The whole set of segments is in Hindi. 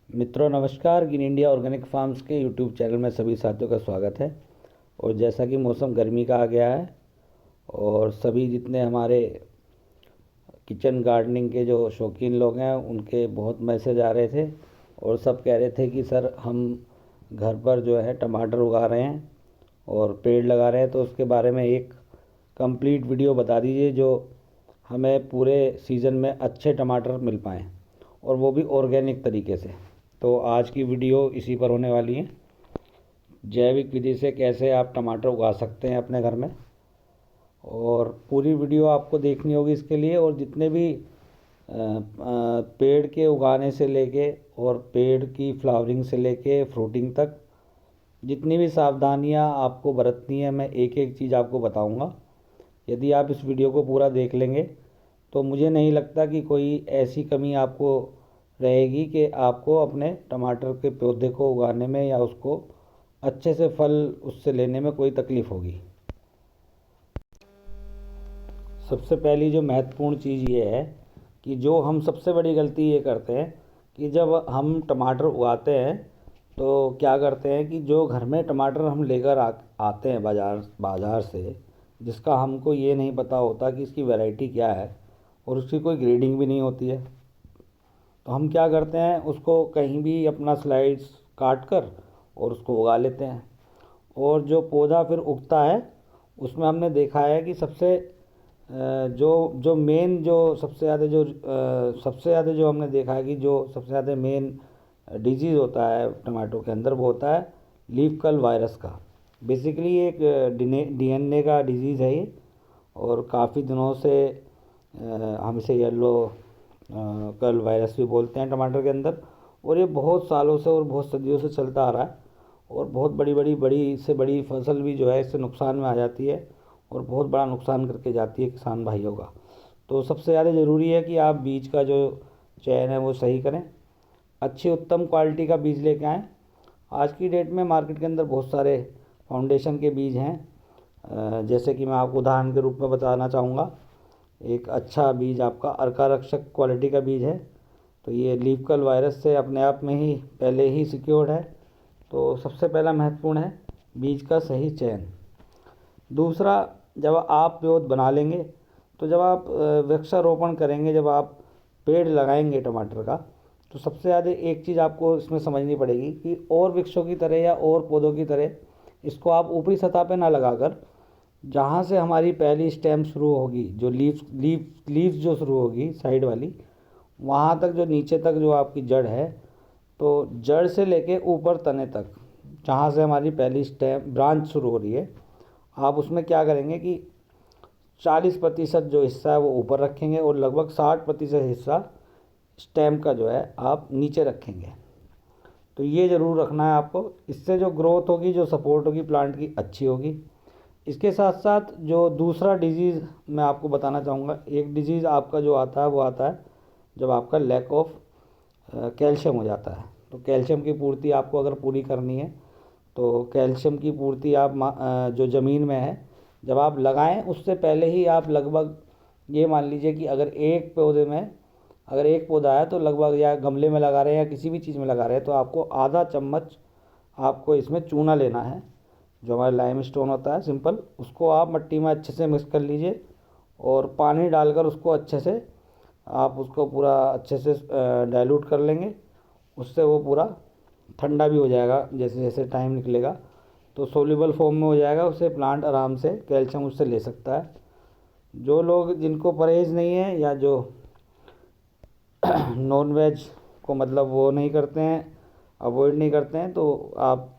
मित्रों नमस्कार। ग्रीन इंडिया ऑर्गेनिक फार्म्स के यूट्यूब चैनल में सभी साथियों का स्वागत है। और जैसा कि मौसम गर्मी का आ गया है और सभी जितने हमारे किचन गार्डनिंग के जो शौकीन लोग हैं उनके बहुत मैसेज आ रहे थे और सब कह रहे थे कि सर हम घर पर जो है टमाटर उगा रहे हैं और पेड़ लगा रहे हैं, तो उसके बारे में एक कंप्लीट वीडियो बता दीजिए जो हमें पूरे सीज़न में अच्छे टमाटर मिल पाएँ और वो भी ऑर्गेनिक तरीके से। तो आज की वीडियो इसी पर होने वाली है, जैविक विधि से कैसे आप टमाटर उगा सकते हैं अपने घर में। और पूरी वीडियो आपको देखनी होगी इसके लिए। और जितने भी पेड़ के उगाने से लेके और पेड़ की फ्लावरिंग से लेके फ्रूटिंग तक जितनी भी सावधानियां आपको बरतनी है, मैं एक एक चीज़ आपको बताऊंगा। यदि आप इस वीडियो को पूरा देख लेंगे तो मुझे नहीं लगता कि कोई ऐसी कमी आपको रहेगी कि आपको अपने टमाटर के पौधे को उगाने में या उसको अच्छे से फल उससे लेने में कोई तकलीफ़ होगी। सबसे पहली जो महत्वपूर्ण चीज़ ये है कि जो हम सबसे बड़ी गलती ये करते हैं कि जब हम टमाटर उगाते हैं तो क्या करते हैं कि जो घर में टमाटर हम लेकर आते हैं बाज़ार से, जिसका हमको ये नहीं पता होता कि इसकी वैरायटी क्या है और उसकी कोई ग्रेडिंग भी नहीं होती है, तो हम क्या करते हैं उसको कहीं भी अपना स्लाइड्स काट कर और उसको उगा लेते हैं। और जो पौधा फिर उगता है उसमें हमने देखा है कि जो जो मेन जो सबसे ज़्यादा जो हमने देखा है कि जो सबसे ज़्यादा मेन डिजीज़ होता है टमाटो के अंदर वो होता है लीफ कल वायरस का। बेसिकली एक डीएनए का डिजीज़ है ये और काफ़ी दिनों से हम इसे येलो कल वायरस भी बोलते हैं टमाटर के अंदर। और ये बहुत सालों से और बहुत सदियों से चलता आ रहा है और बहुत बड़ी से बड़ी फसल भी जो है इससे नुकसान में आ जाती है और बहुत बड़ा नुकसान करके जाती है किसान भाइयों का। तो सबसे ज़्यादा ज़रूरी है कि आप बीज का जो चयन है वो सही करें, अच्छी उत्तम क्वालिटी का बीज लेके आएँ। आज की डेट में मार्केट के अंदर बहुत सारे फाउंडेशन के बीज हैं, जैसे कि मैं आपको उदाहरण के रूप में बताना चाहूँगा। एक अच्छा बीज आपका अर्का रक्षक क्वालिटी का बीज है, तो ये लीफ कल वायरस से अपने आप में ही पहले ही सिक्योर्ड है। तो सबसे पहला महत्वपूर्ण है बीज का सही चयन। दूसरा, जब आप पौध बना लेंगे तो जब आप वृक्षारोपण करेंगे, जब आप पेड़ लगाएंगे टमाटर का, तो सबसे ज़्यादा एक चीज़ आपको इसमें समझनी पड़ेगी कि और वृक्षों की तरह या और पौधों की तरह इसको आप ऊपरी सतह पे ना लगाकर जहाँ से हमारी पहली स्टेम शुरू होगी, जो लीव्स जो शुरू होगी साइड वाली, वहाँ तक जो नीचे तक जो आपकी जड़ है, तो जड़ से लेके ऊपर तने तक जहाँ से हमारी पहली स्टेम ब्रांच शुरू हो रही है, आप उसमें क्या करेंगे कि 40% जो हिस्सा है वो ऊपर रखेंगे और लगभग 60% हिस्सा स्टेम का जो है आप नीचे रखेंगे। तो ये ज़रूर रखना है आपको। इससे जो ग्रोथ होगी, जो सपोर्ट होगी प्लांट की, अच्छी होगी। इसके साथ साथ जो दूसरा डिजीज़ मैं आपको बताना चाहूँगा, एक डिजीज़ आपका जो आता है वो आता है जब आपका लैक ऑफ कैल्शियम हो जाता है। तो कैल्शियम की पूर्ति आपको अगर पूरी करनी है तो कैल्शियम की पूर्ति आप जो ज़मीन में है जब आप लगाएं उससे पहले ही आप लगभग ये मान लीजिए कि अगर एक पौधे में अगर एक पौधा है तो लगभग, या गमले में लगा रहे हैं या किसी भी चीज़ में लगा रहे हैं, तो आपको आधा चम्मच आपको इसमें चूना लेना है। जो हमारा लाइम स्टोन होता है सिंपल, उसको आप मिट्टी में अच्छे से मिक्स कर लीजिए और पानी डालकर उसको अच्छे से आप उसको पूरा अच्छे से डाइल्यूट कर लेंगे। उससे वो पूरा ठंडा भी हो जाएगा, जैसे जैसे टाइम निकलेगा तो सोल्यूबल फॉर्म में हो जाएगा, उससे प्लांट आराम से कैल्शियम उससे ले सकता है। जो लोग जिनको परहेज़ नहीं है या जो नॉन वेज को मतलब वो नहीं करते हैं, अवॉइड नहीं करते हैं, तो आप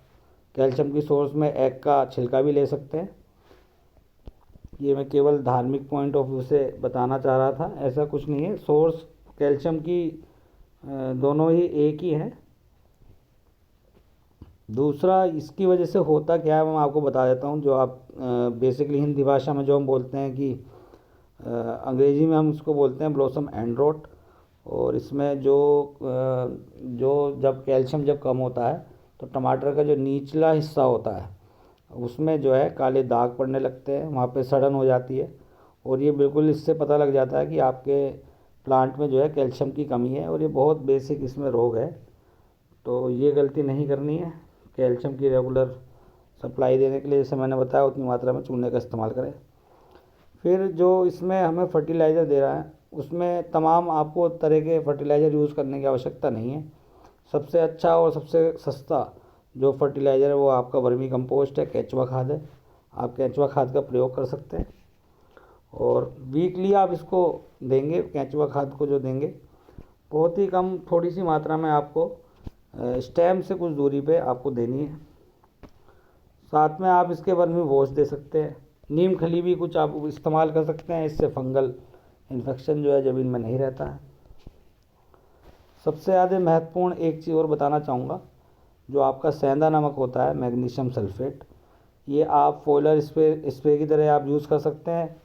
कैल्शियम की सोर्स में एग का छिलका भी ले सकते हैं। ये मैं केवल धार्मिक पॉइंट ऑफ व्यू से बताना चाह रहा था, ऐसा कुछ नहीं है। सोर्स कैल्शियम की दोनों ही एक ही हैं। दूसरा, इसकी वजह से होता क्या है मैं आपको बता देता हूँ। जो आप बेसिकली हिंदी भाषा में जो हम बोलते हैं कि अंग्रेजी में हम इसको बोलते हैं ब्लॉसम एंड रॉट। और इसमें जो जब कैल्शियम जब कम होता है तो टमाटर का जो निचला हिस्सा होता है उसमें जो है काले दाग पड़ने लगते हैं, वहाँ पे सड़न हो जाती है। और ये बिल्कुल इससे पता लग जाता है कि आपके प्लांट में जो है कैल्शियम की कमी है। और ये बहुत बेसिक इसमें रोग है। तो ये गलती नहीं करनी है। कैल्शियम की रेगुलर सप्लाई देने के लिए जैसे मैंने बताया उतनी मात्रा में चूने का इस्तेमाल करें। फिर जो इसमें हमें फर्टिलाइज़र दे रहा है उसमें तमाम आपको तरह के फर्टिलाइज़र यूज़ करने की आवश्यकता नहीं है। सबसे अच्छा और सबसे सस्ता जो फर्टिलाइज़र है वो आपका वर्मी कंपोस्ट है, केंचुआ खाद है। आप केंचुआ खाद का प्रयोग कर सकते हैं और वीकली आप इसको देंगे। केंचुआ खाद को जो देंगे बहुत ही कम थोड़ी सी मात्रा में आपको स्टेम से कुछ दूरी पे आपको देनी है। साथ में आप इसके वर्मी वॉश दे सकते हैं। नीम खली भी कुछ आप इस्तेमाल कर सकते हैं, इससे फंगल इन्फेक्शन जो है ज़मीन में नहीं रहता है। सबसे ज़्यादा महत्वपूर्ण एक चीज़ और बताना चाहूँगा, जो आपका सेंधा नमक होता है मैग्नीशियम सल्फेट, ये आप फॉलियर स्प्रे की तरह आप यूज़ कर सकते हैं।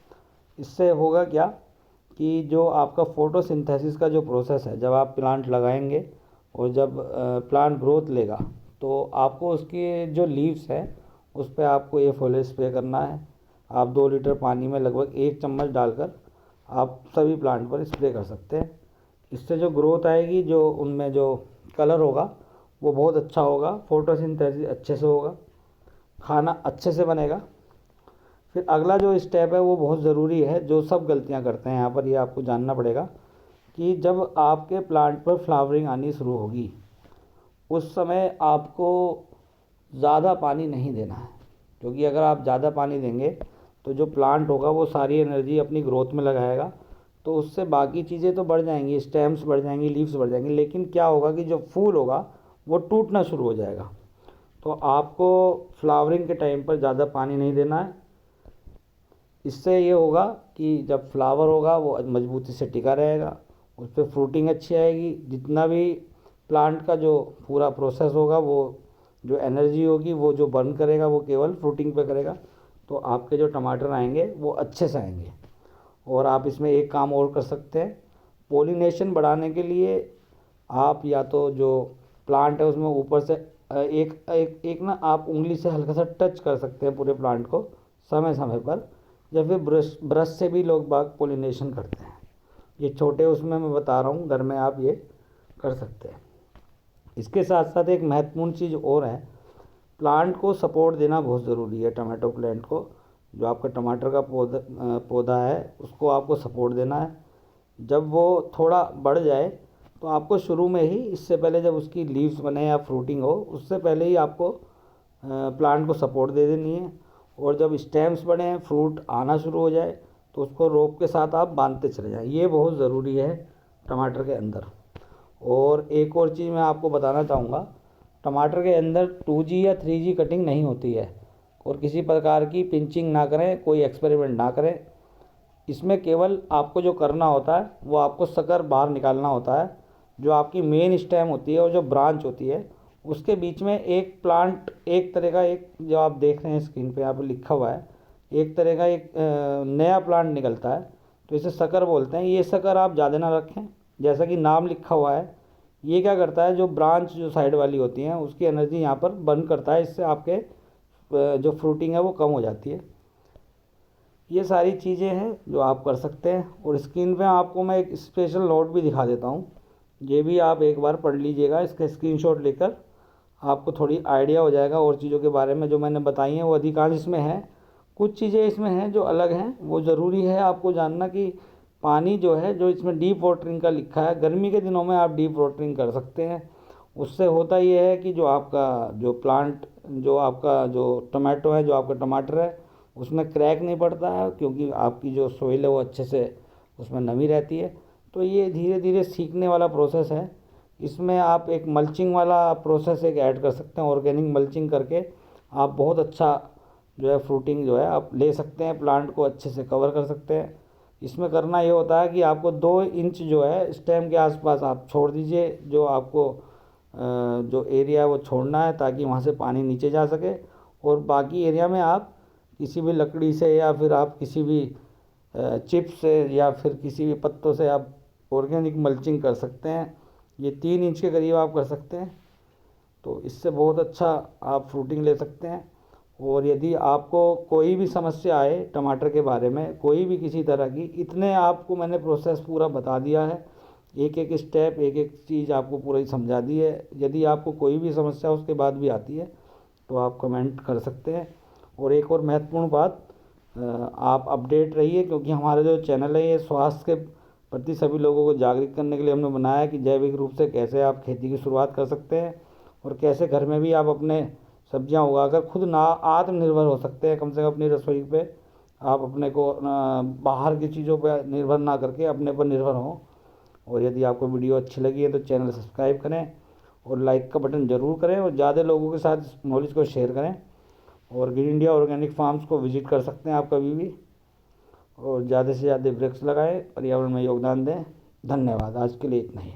इससे होगा क्या कि जो आपका फोटोसिंथेसिस का जो प्रोसेस है, जब आप प्लांट लगाएंगे और जब प्लांट ग्रोथ लेगा तो आपको उसकी जो लीव्स हैं उस पर आपको ये फॉलियर स्प्रे करना है। आप 2 लीटर पानी में लगभग 1 चम्मच डालकर आप सभी प्लांट पर स्प्रे कर सकते हैं। इससे जो ग्रोथ आएगी, जो उनमें जो कलर होगा वो बहुत अच्छा होगा, फोटोसिंथेसिस अच्छे से होगा, खाना अच्छे से बनेगा। फिर अगला जो स्टेप है वो बहुत ज़रूरी है, जो सब गलतियां करते हैं यहाँ पर, ये आपको जानना पड़ेगा कि जब आपके प्लांट पर फ्लावरिंग आनी शुरू होगी उस समय आपको ज़्यादा पानी नहीं देना है, क्योंकि अगर आप ज़्यादा पानी देंगे तो जो प्लांट होगा वो सारी एनर्जी अपनी ग्रोथ में लगाएगा, तो उससे बाकी चीज़ें तो बढ़ जाएंगी, स्टेम्स बढ़ जाएंगी, लीव्स बढ़ जाएंगी, लेकिन क्या होगा कि जो फूल होगा वो टूटना शुरू हो जाएगा। तो आपको फ्लावरिंग के टाइम पर ज़्यादा पानी नहीं देना है। इससे ये होगा कि जब फ्लावर होगा वो मजबूती से टिका रहेगा, उस पर फ्रूटिंग अच्छी आएगी। जितना भी प्लांट का जो पूरा प्रोसेस होगा वो जो एनर्जी होगी वो जो बर्न करेगा वो केवल फ्रूटिंग पे करेगा, तो आपके जो टमाटर आएंगे वो अच्छे से आएंगे। और आप इसमें एक काम और कर सकते हैं, पोलिनेशन बढ़ाने के लिए आप या तो जो प्लांट है उसमें ऊपर से एक एक एक ना आप उंगली से हल्का सा टच कर सकते हैं पूरे प्लांट को समय समय पर, या फिर ब्रश ब्रश से भी लोग बाग पोलिनेशन करते हैं। ये छोटे उसमें मैं बता रहा हूँ, घर में आप ये कर सकते हैं। इसके साथ साथ एक महत्वपूर्ण चीज़ और है, प्लांट को सपोर्ट देना बहुत ज़रूरी है। टमाटो प्लांट को, जो आपका टमाटर का पौधा है उसको आपको सपोर्ट देना है। जब वो थोड़ा बढ़ जाए तो आपको शुरू में ही, इससे पहले जब उसकी लीव्स बने या फ्रूटिंग हो उससे पहले ही आपको प्लांट को सपोर्ट दे देनी है। और जब स्टेम्स बने, फ्रूट आना शुरू हो जाए तो उसको रोप के साथ आप बांधते चले जाएं। ये बहुत ज़रूरी है टमाटर के अंदर। और एक और चीज़ मैं आपको बताना चाहूँगा, टमाटर के अंदर 2G या 3G कटिंग नहीं होती है, और किसी प्रकार की पिंचिंग ना करें, कोई एक्सपेरिमेंट ना करें। इसमें केवल आपको जो करना होता है वो आपको सकर बाहर निकालना होता है। जो आपकी मेन स्टेम होती है और जो ब्रांच होती है उसके बीच में एक प्लांट, एक तरह का, एक जो आप देख रहे हैं स्क्रीन पे यहाँ पर लिखा हुआ है, एक तरह का एक नया प्लांट निकलता है, तो इसे सकर बोलते हैं। ये सकर आप ज़्यादा ना रखें, जैसा कि नाम लिखा हुआ है। ये क्या करता है, जो ब्रांच जो साइड वाली होती हैं उसकी एनर्जी यहाँ पर बर्न करता है, इससे आपके जो फ्रूटिंग है वो कम हो जाती है। ये सारी चीज़ें हैं जो आप कर सकते हैं। और स्क्रीन पे आपको मैं एक स्पेशल नोट भी दिखा देता हूँ, ये भी आप एक बार पढ़ लीजिएगा। इसका स्क्रीनशॉट लेकर आपको थोड़ी आइडिया हो जाएगा और चीज़ों के बारे में। जो मैंने बताई हैं वो अधिकांश इसमें हैं, कुछ चीज़ें इसमें हैं जो अलग हैं। वो ज़रूरी है आपको जानना कि पानी जो है, जो इसमें डीप वाटरिंग का लिखा है, गर्मी के दिनों में आप डीप वाटरिंग कर सकते हैं। उससे होता ये है कि जो आपका जो प्लांट, जो आपका जो टमाटो है, जो आपका टमाटर है, उसमें क्रैक नहीं पड़ता है, क्योंकि आपकी जो सोइल है वो अच्छे से उसमें नमी रहती है। तो ये धीरे धीरे सीखने वाला प्रोसेस है। इसमें आप एक मल्चिंग वाला प्रोसेस एक ऐड कर सकते हैं, ऑर्गेनिक मल्चिंग करके आप बहुत अच्छा जो है फ्रूटिंग जो है आप ले सकते हैं, प्लांट को अच्छे से कवर कर सकते हैं। इसमें करना ये होता है कि आपको 2 इंच जो है स्टेम के आसपास आप छोड़ दीजिए, जो आपको जो एरिया है वो छोड़ना है ताकि वहाँ से पानी नीचे जा सके। और बाकी एरिया में आप किसी भी लकड़ी से या फिर आप किसी भी चिप्स से या फिर किसी भी पत्तों से आप ऑर्गेनिक मल्चिंग कर सकते हैं। ये 3 इंच के करीब आप कर सकते हैं, तो इससे बहुत अच्छा आप फ्रूटिंग ले सकते हैं। और यदि आपको कोई भी समस्या आए टमाटर के बारे में, कोई भी किसी तरह की, इतने आपको मैंने प्रोसेस पूरा बता दिया है एक एक स्टेप, एक एक चीज़ आपको पूरी समझा दी है। यदि आपको कोई भी समस्या उसके बाद भी आती है तो आप कमेंट कर सकते हैं। और एक और महत्वपूर्ण बात, आप अपडेट रहिए, क्योंकि हमारा जो चैनल है ये स्वास्थ्य के प्रति सभी लोगों को जागरूक करने के लिए हमने बनाया है कि जैविक रूप से कैसे आप खेती की शुरुआत कर सकते हैं और कैसे घर में भी आप अपने सब्जियां उगाकर खुद ना आत्मनिर्भर हो सकते हैं। कम से कम अपनी रसोई पे आप अपने को बाहर की चीज़ों पर निर्भर ना करके अपने पर निर्भर हों। और यदि आपको वीडियो अच्छी लगी है तो चैनल सब्सक्राइब करें और लाइक का बटन ज़रूर करें और ज़्यादा लोगों के साथ इस नॉलेज को शेयर करें। और ग्रीन इंडिया ऑर्गेनिक फार्म्स को विजिट कर सकते हैं आप कभी भी। और ज़्यादा से ज़्यादा वृक्ष लगाएं, पर्यावरण में योगदान दें। धन्यवाद। आज के लिए इतना ही।